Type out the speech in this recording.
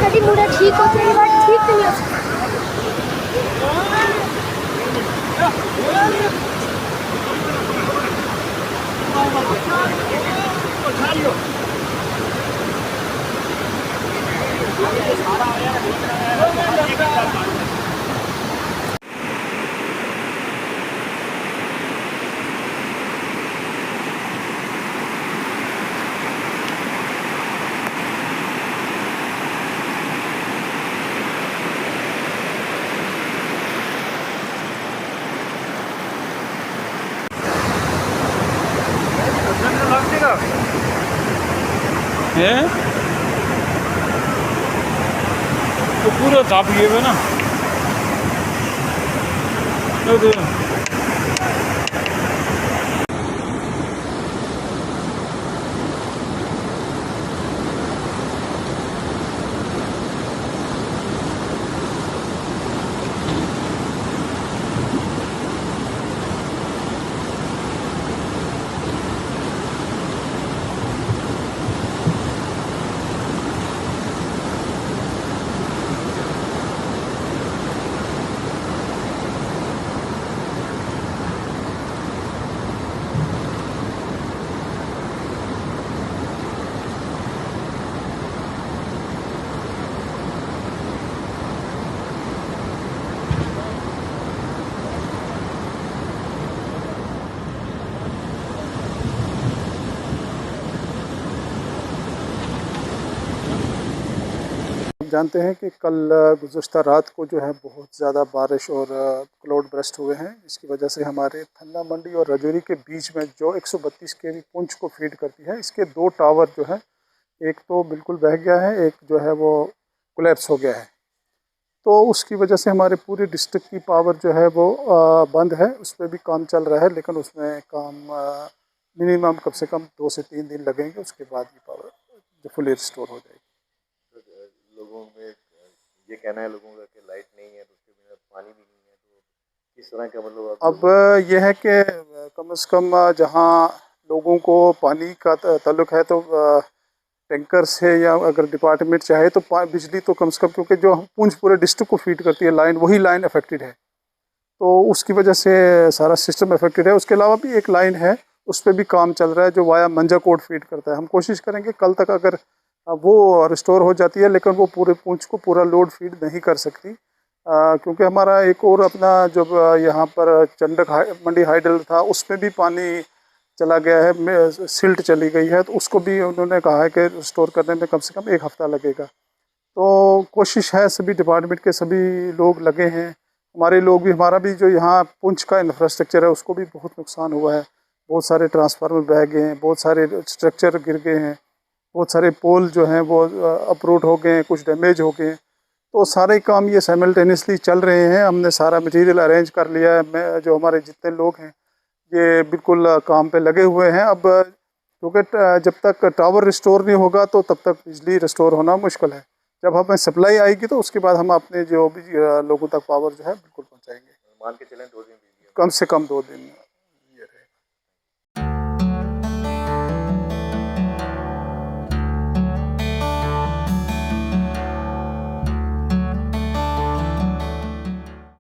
कभी मुझे ठीक हो जाए बट ठीक नहीं हो सकता। है तो पूरा चाप गए हुए ना तो जानते हैं कि कल गुज़श्ता रात को जो है बहुत ज़्यादा बारिश और क्लाउड बर्स्ट हुए हैं। इसकी वजह से हमारे थन्ना मंडी और राजौरी के बीच में जो 132 केवी पुंछ को फीड करती है, इसके 2 टावर जो है, एक तो बिल्कुल बह गया है, एक जो है वो कोलैप्स हो गया है। तो उसकी वजह से हमारे पूरे डिस्ट्रिक्ट की पावर जो है वो बंद है। उस पर भी काम चल रहा है, लेकिन उसमें काम मिनिमम कम से कम 2 से 3 दिन लगेंगे। उसके बाद ये पावर जो फुली रिस्टोर हो जाएगी। लोगों में ये कहना है लोगों का कि लाइट नहीं है, तो उसके बिना पानी भी नहीं है, तो किस तरह का मतलब अब यह है कि कम से कम जहाँ लोगों को पानी का ताल्लुक है तो टैंकर से, या अगर डिपार्टमेंट चाहे तो बिजली तो कम से कम, क्योंकि जो पुंछ पूरे डिस्ट्रिक्ट को फीड करती है लाइन, वही लाइन अफेक्टेड है, तो उसकी वजह से सारा सिस्टम अफेक्टेड है। उसके अलावा भी एक लाइन है, उस पर भी काम चल रहा है, जो वाया मंजाकोट फीड करता है। हम कोशिश करेंगे कल तक अगर वो रिस्टोर हो जाती है, लेकिन वो पूरे पुंछ को पूरा लोड फीड नहीं कर सकती, क्योंकि हमारा एक और अपना जो यहाँ पर चंडक मंडी हाइडल था, उसमें भी पानी चला गया है, सिल्ट चली गई है, तो उसको भी उन्होंने कहा है कि रिस्टोर करने में कम से कम 1 हफ़्ता लगेगा। तो कोशिश है, सभी डिपार्टमेंट के सभी लोग लगे हैं, हमारे लोग भी, हमारा भी जो यहाँ पुंछ का इंफ्रास्ट्रक्चर है उसको भी बहुत नुकसान हुआ है। बहुत सारे ट्रांसफार्मर बह गए हैं, बहुत सारे स्ट्रक्चर गिर गए हैं, बहुत सारे पोल जो हैं वो अपरूट हो गए हैं, कुछ डैमेज हो गए हैं। तो सारे काम ये साइमल्टेनियसली चल रहे हैं। हमने सारा मटेरियल अरेंज कर लिया है। मैं जो हमारे जितने लोग हैं ये बिल्कुल काम पे लगे हुए हैं। अब क्योंकि जब तक टावर रिस्टोर नहीं होगा तो तब तक बिजली रिस्टोर होना मुश्किल है। जब हमें सप्लाई आएगी तो उसके बाद हम अपने जो भी लोगों तक पावर जो है बिल्कुल पहुँचाएँगे। मान के चलें 2 दिन कम से कम 2 दिन।